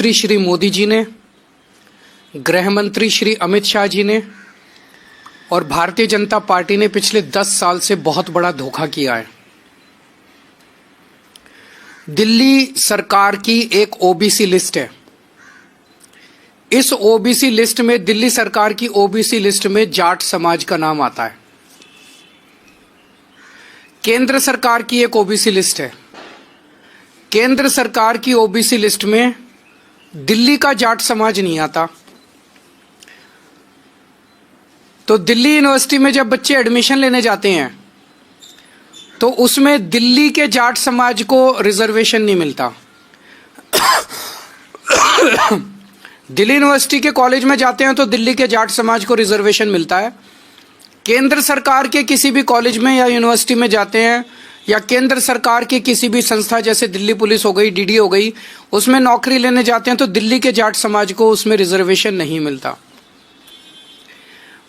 प्रधानमंत्री श्री मोदी जी ने, गृह मंत्री श्री अमित शाह जी ने और भारतीय जनता पार्टी ने पिछले 10 साल से बहुत बड़ा धोखा किया है। दिल्ली सरकार की एक ओबीसी लिस्ट है। इस ओबीसी लिस्ट में, दिल्ली सरकार की ओबीसी लिस्ट में जाट समाज का नाम आता है। केंद्र सरकार की एक ओबीसी लिस्ट है। केंद्र सरकार की ओबीसी लिस्ट में दिल्ली का जाट समाज नहीं आता। तो दिल्ली यूनिवर्सिटी में जब बच्चे एडमिशन लेने जाते हैं तो उसमें दिल्ली के जाट समाज को रिजर्वेशन नहीं मिलता। दिल्ली यूनिवर्सिटी के कॉलेज में जाते हैं तो दिल्ली के जाट समाज को रिजर्वेशन मिलता है। केंद्र सरकार के किसी भी कॉलेज में या यूनिवर्सिटी में जाते हैं या केंद्र सरकार की किसी भी संस्था जैसे दिल्ली पुलिस हो गई, डीडी हो गई, उसमें नौकरी लेने जाते हैं तो दिल्ली के जाट समाज को उसमें रिजर्वेशन नहीं मिलता।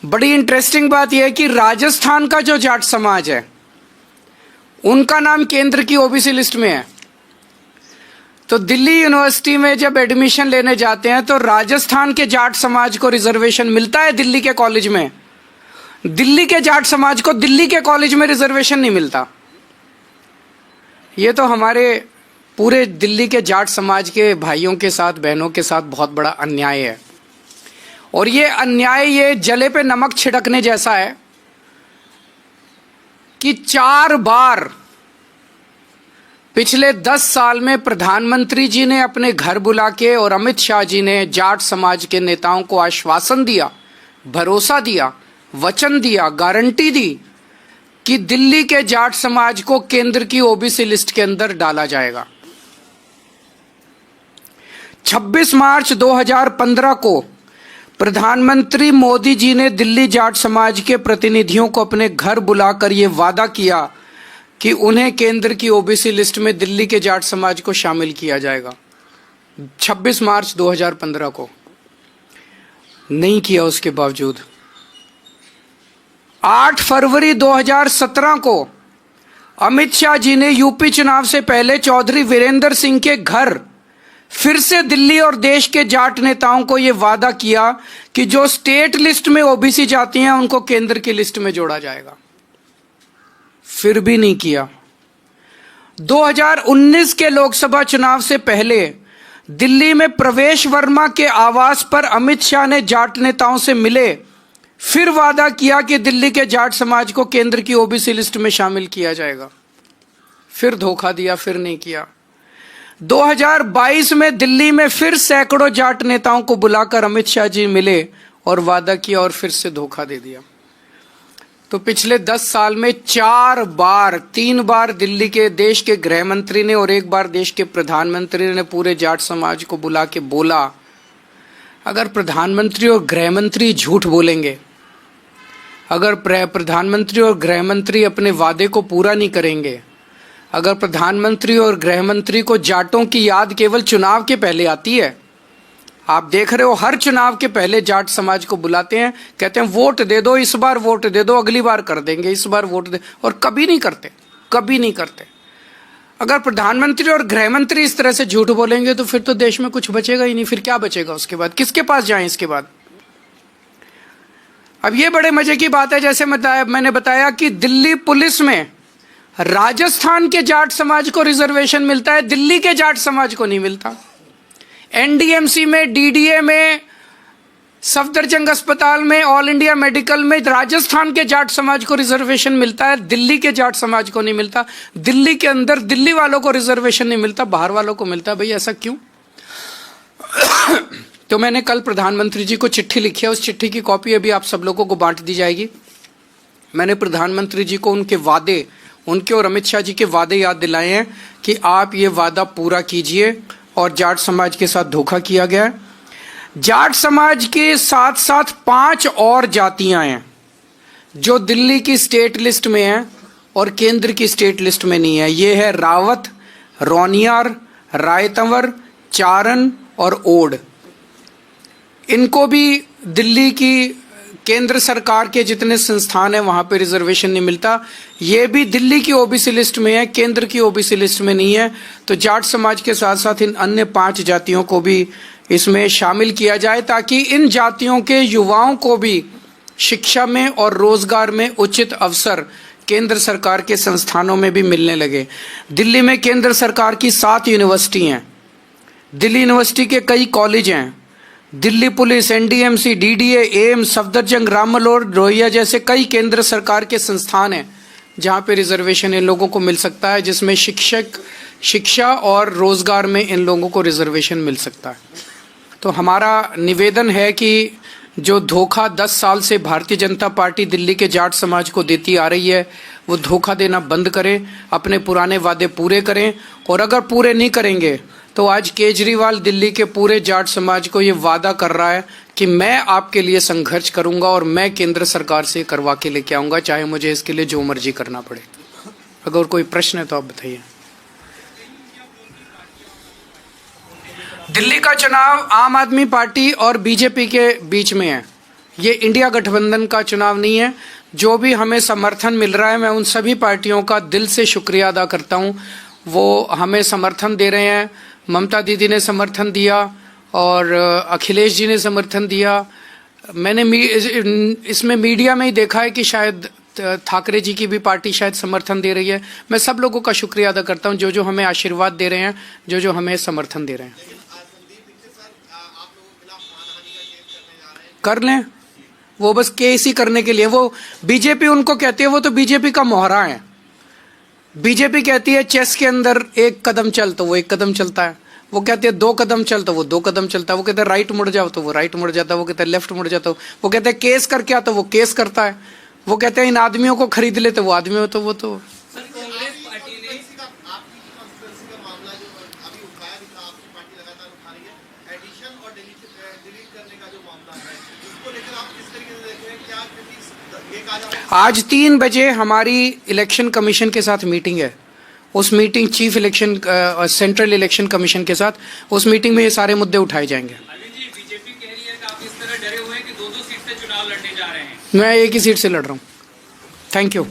बड़ी इंटरेस्टिंग बात यह है कि राजस्थान का जो जाट समाज है उनका नाम केंद्र की ओबीसी लिस्ट में है। तो दिल्ली यूनिवर्सिटी में जब एडमिशन लेने जाते हैं तो राजस्थान के जाट समाज को रिजर्वेशन मिलता है दिल्ली के कॉलेज में। दिल्ली के जाट समाज को दिल्ली के कॉलेज में रिजर्वेशन नहीं मिलता। ये तो हमारे पूरे दिल्ली के जाट समाज के भाइयों के साथ, बहनों के साथ बहुत बड़ा अन्याय है। और ये अन्याय ये जले पे नमक छिड़कने जैसा है कि 4 बार पिछले 10 साल में प्रधानमंत्री जी ने अपने घर बुला के और अमित शाह जी ने जाट समाज के नेताओं को आश्वासन दिया, भरोसा दिया, वचन दिया, गारंटी दी कि दिल्ली के जाट समाज को केंद्र की ओबीसी लिस्ट के अंदर डाला जाएगा। 26 मार्च 2015 को प्रधानमंत्री मोदी जी ने दिल्ली जाट समाज के प्रतिनिधियों को अपने घर बुलाकर यह वादा किया कि उन्हें केंद्र की ओबीसी लिस्ट में दिल्ली के जाट समाज को शामिल किया जाएगा। 26 मार्च 2015 को नहीं किया। उसके बावजूद 8 फरवरी 2017 को अमित शाह जी ने यूपी चुनाव से पहले चौधरी वीरेंद्र सिंह के घर फिर से दिल्ली और देश के जाट नेताओं को यह वादा किया कि जो स्टेट लिस्ट में ओबीसी जाती हैं उनको केंद्र की लिस्ट में जोड़ा जाएगा। फिर भी नहीं किया। 2019 के लोकसभा चुनाव से पहले दिल्ली में प्रवेश वर्मा के आवास पर अमित शाह ने जाट नेताओं से मिले, फिर वादा किया कि दिल्ली के जाट समाज को केंद्र की ओबीसी लिस्ट में शामिल किया जाएगा। फिर धोखा दिया, फिर नहीं किया। 2022 में दिल्ली में फिर सैकड़ों जाट नेताओं को बुलाकर अमित शाह जी मिले और वादा किया और फिर से धोखा दे दिया। तो पिछले 10 साल में 4 बार, 3 बार दिल्ली के देश के गृह मंत्री ने और 1 बार देश के प्रधानमंत्री ने पूरे जाट समाज को बुला के बोला, अगर प्रधानमंत्री और गृह मंत्री झूठ बोलेंगे, अगर प्रधानमंत्री और गृह मंत्री अपने वादे को पूरा नहीं करेंगे, अगर प्रधानमंत्री और गृह मंत्री को जाटों की याद केवल चुनाव के पहले आती है, आप देख रहे हो हर चुनाव के पहले जाट समाज को बुलाते हैं, कहते हैं वोट दे दो, इस बार वोट दे दो, अगली बार कर देंगे, इस बार वोट दे, और कभी नहीं करते, कभी नहीं करते। अगर प्रधानमंत्री और गृह मंत्री इस तरह से झूठ बोलेंगे तो फिर तो देश में कुछ बचेगा ही नहीं। फिर क्या बचेगा उसके बाद? किसके पास जाएं इसके बाद? अब ये बड़े मजे की बात है, जैसे मैंने बताया कि दिल्ली पुलिस में राजस्थान के जाट समाज को रिजर्वेशन मिलता है, दिल्ली के जाट समाज को नहीं मिलता। एनडीएमसी में, डीडीए में, सफदरजंग अस्पताल में, ऑल इंडिया मेडिकल में राजस्थान के जाट समाज को रिजर्वेशन मिलता है, दिल्ली के जाट समाज को नहीं मिलता। दिल्ली के अंदर दिल्ली वालों को रिजर्वेशन नहीं मिलता, बाहर वालों को मिलता है। भाई ऐसा क्यों? तो मैंने कल प्रधानमंत्री जी को चिट्ठी लिखी है, उस चिट्ठी की कॉपी अभी आप सब लोगों को बांट दी जाएगी। मैंने प्रधानमंत्री जी को उनके वादे, उनके और अमित शाह जी के वादे याद दिलाए हैं कि आप ये वादा पूरा कीजिए और जाट समाज के साथ धोखा किया गया है। जाट समाज के साथ साथ 5 और जातियां हैं जो दिल्ली की स्टेट लिस्ट में हैं और केंद्र की स्टेट लिस्ट में नहीं है। ये है रावत, रोनियार, रायतंवर, चारण और ओड। इनको भी दिल्ली की केंद्र सरकार के जितने संस्थान हैं वहां पे रिजर्वेशन नहीं मिलता। ये भी दिल्ली की ओबीसी लिस्ट में है, केंद्र की ओबीसी लिस्ट में नहीं है। तो जाट समाज के साथ साथ इन अन्य 5 जातियों को भी इसमें शामिल किया जाए, ताकि इन जातियों के युवाओं को भी शिक्षा में और रोजगार में उचित अवसर केंद्र सरकार के संस्थानों में भी मिलने लगे। दिल्ली में केंद्र सरकार की 7 यूनिवर्सिटी हैं, दिल्ली यूनिवर्सिटी के कई कॉलेज हैं, Delhi police, NDMC, DDA, AIIMS, Safdarjung, Rammanohar Lohia जैसे कई केंद्र सरकार के संस्थान हैं जहां पे रिजर्वेशन इन लोगों को मिल सकता है, जिसमें शिक्षा और रोजगार में इन लोगों को रिजर्वेशन मिल सकता है। तो हमारा निवेदन है कि जो धोखा 10 साल से भारतीय जनता पार्टी दिल्ली के जाट समाज को देती आ रही है, वो धोखा देना बंद करें, अपने पुराने वादे पूरे करें। और अगर पूरे नहीं करेंगे तो आज केजरीवाल दिल्ली के पूरे जाट समाज को ये वादा कर रहा है कि मैं आपके लिए संघर्ष करूंगा और मैं केंद्र सरकार से करवा के लेके आऊंगा, चाहे मुझे इसके लिए जो मर्जी करना पड़े। अगर कोई प्रश्न है तो आप बताइए। दिल्ली का चुनाव आम आदमी पार्टी और बीजेपी के बीच में है, ये इंडिया गठबंधन का चुनाव नहीं है। जो भी हमें समर्थन मिल रहा है, मैं उन सभी पार्टियों का दिल से शुक्रिया अदा करता हूं। वो हमें समर्थन दे रहे हैं। ममता दीदी ने समर्थन दिया और अखिलेश जी ने समर्थन दिया। मैंने इसमें मीडिया में ही देखा है कि शायद ठाकरे जी की भी पार्टी शायद समर्थन दे रही है। मैं सब लोगों का शुक्रिया अदा करता हूं, जो हमें आशीर्वाद दे रहे हैं, जो हमें समर्थन दे रहे हैं। कर लें, वो बस केस ही करने के लिए। वो बीजेपी उनको कहती है, वो तो बीजेपी का मोहरा है। बीजेपी कहती है चेस के अंदर 1 कदम चल तो वो 1 कदम चलता है, वो कहते हैं 2 कदम चल तो वो 2 कदम चलता है, वो कहते हैं राइट मुड़ जाओ तो वो राइट मुड़ जाता है, वो कहते हैं लेफ्ट मुड़ जाता है, वो कहते हैं केस कर क्या तो वो केस करता है, वो कहते हैं इन आदमियों को खरीद ले तो वो आदमी तो वो तो। आज 3 बजे हमारी इलेक्शन कमीशन के साथ मीटिंग है। उस meeting chief election central election commission के साथ, उस मीटिंग में ये सारे मुद्दे उठाए जाएंगे। बीजेपी कह रही है कि आप इस तरह डरे हुए हैं कि 2-2 सीट से चुनाव लड़ने जा रहे हैं। मैं एक ही सीट से लड़ रहा हूँ। Thank you.